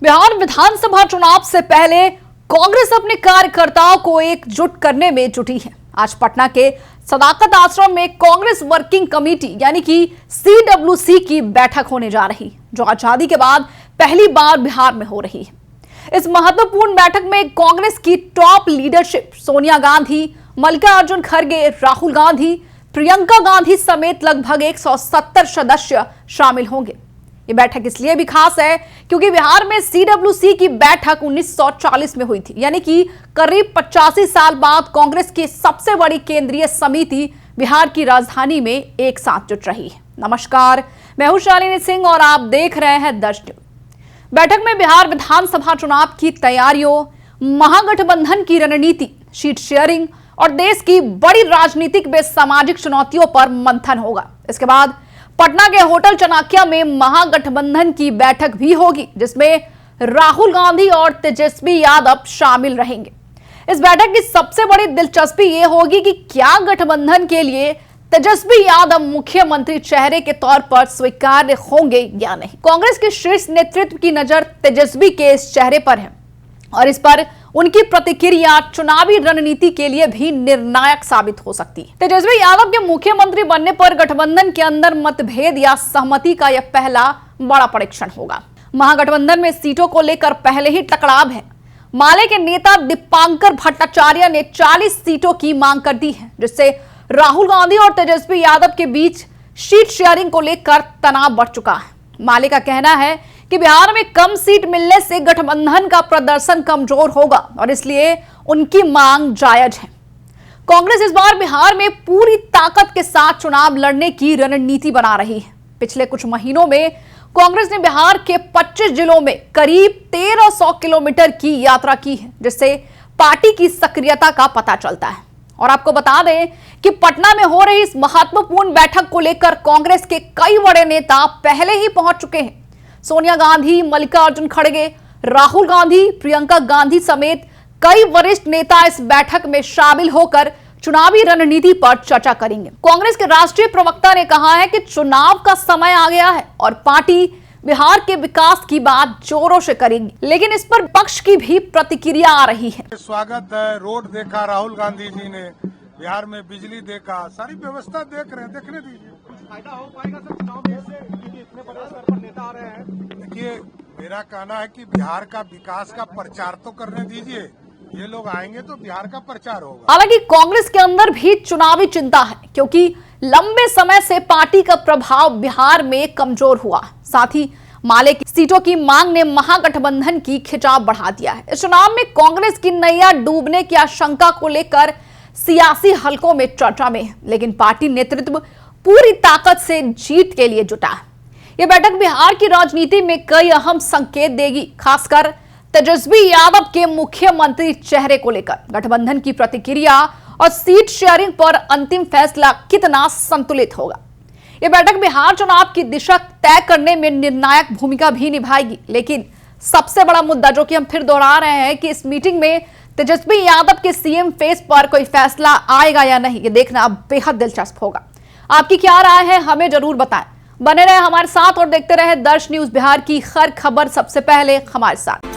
बिहार विधानसभा चुनाव से पहले कांग्रेस अपने कार्यकर्ताओं को एकजुट करने में जुटी है। आज पटना के सदाकत आश्रम में कांग्रेस वर्किंग कमेटी यानी कि CWC की बैठक होने जा रही है, जो आजादी के बाद पहली बार बिहार में हो रही है। इस महत्वपूर्ण बैठक में कांग्रेस की टॉप लीडरशिप सोनिया गांधी, मल्लिकार्जुन खड़गे, राहुल गांधी, प्रियंका गांधी समेत लगभग 170 सदस्य शामिल होंगे। ये बैठक इसलिए भी खास है क्योंकि बिहार में CWC की बैठक 1940 में हुई थी, यानी कि करीब 85 साल बाद कांग्रेस की सबसे बड़ी केंद्रीय समिति बिहार की राजधानी में एक साथ जुट रही है। नमस्कार, मैं हूं शालिनी सिंह और आप देख रहे हैं दर्श न्यूज। बैठक में बिहार विधानसभा चुनाव की तैयारियों, महागठबंधन की रणनीति, सीट शेयरिंग और देश की बड़ी राजनीतिक व सामाजिक चुनौतियों पर मंथन होगा। इसके बाद पटना के होटल चाणक्य में महागठबंधन की बैठक भी होगी, जिसमें राहुल गांधी और तेजस्वी यादव शामिल रहेंगे। इस बैठक की सबसे बड़ी दिलचस्पी ये होगी कि क्या गठबंधन के लिए तेजस्वी यादव मुख्यमंत्री चेहरे के तौर पर स्वीकार्य होंगे या नहीं। कांग्रेस के शीर्ष नेतृत्व की नजर तेजस्वी के इस चेहरे पर है और इस पर उनकी प्रतिक्रिया चुनावी रणनीति के लिए भी निर्णायक साबित हो सकती है। तेजस्वी यादव के मुख्यमंत्री बनने पर गठबंधन के अंदर मतभेद या सहमति का यह पहला बड़ा परीक्षण होगा। महागठबंधन में सीटों को लेकर पहले ही टकराव है। माले के नेता दीपांकर भट्टाचार्य ने 40 सीटों की मांग कर दी है, जिससे राहुल गांधी और तेजस्वी यादव के बीच सीट शेयरिंग को लेकर तनाव बढ़ चुका है। माले का कहना है कि बिहार में कम सीट मिलने से गठबंधन का प्रदर्शन कमजोर होगा और इसलिए उनकी मांग जायज है। कांग्रेस इस बार बिहार में पूरी ताकत के साथ चुनाव लड़ने की रणनीति बना रही है। पिछले कुछ महीनों में कांग्रेस ने बिहार के 25 जिलों में करीब 1300 किलोमीटर की यात्रा की है, जिससे पार्टी की सक्रियता का पता चलता है। और आपको बता दें कि पटना में हो रही इस महत्वपूर्ण बैठक को लेकर कांग्रेस के कई बड़े नेता पहले ही पहुंच चुके हैं। सोनिया गांधी, मल्लिकार्जुन खड़गे, राहुल गांधी, प्रियंका गांधी समेत कई वरिष्ठ नेता इस बैठक में शामिल होकर चुनावी रणनीति पर चर्चा करेंगे। कांग्रेस के राष्ट्रीय प्रवक्ता ने कहा है कि चुनाव का समय आ गया है और पार्टी बिहार के विकास की बात जोरों से करेगी, लेकिन इस पर पक्ष की भी प्रतिक्रिया आ रही है। स्वागत है, रोड देखा राहुल गांधी जी ने, बिहार में बिजली देखा, सारी व्यवस्था देख रहे हैं, देखने दीजिए। फायदा हो पाएगा सर चुनाव में इससे, क्योंकि इतने बड़े स्तर पर नेता आ रहे हैं। देखिए, मेरा कहना है कि बिहार का विकास का प्रचार तो करने दीजिए। ये लोग आएंगे तो बिहार का प्रचार होगा। हालांकि कांग्रेस के अंदर भी चुनावी चिंता है, क्योंकि लंबे समय से पार्टी का प्रभाव बिहार में कमजोर हुआ। साथ ही माले की सीटों की मांग ने महागठबंधन की खिंचाव बढ़ा दिया है। इस चुनाव में कांग्रेस की नैया डूबने की आशंका को लेकर सियासी हलकों में चर्चा में है, लेकिन पार्टी नेतृत्व पूरी ताकत से जीत के लिए जुटा है। यह बैठक बिहार की राजनीति में कई अहम संकेत देगी, खासकर तेजस्वी यादव के मुख्यमंत्री चेहरे को लेकर। गठबंधन की प्रतिक्रिया और सीट शेयरिंग पर अंतिम फैसला कितना संतुलित होगा। यह बैठक बिहार चुनाव की दिशा तय करने में निर्णायक भूमिका भी निभाएगी, लेकिन सबसे बड़ा मुद्दा जो कि हम फिर दोहरा रहे हैं कि इस मीटिंग में तेजस्वी यादव के CM फेस पर कोई फैसला आएगा या नहीं, ये देखना बेहद दिलचस्प होगा। आपकी क्या राय है, हमें जरूर बताएं। बने रहे हमारे साथ और देखते रहे दर्श न्यूज बिहार की हर खबर सबसे पहले हमारे साथ।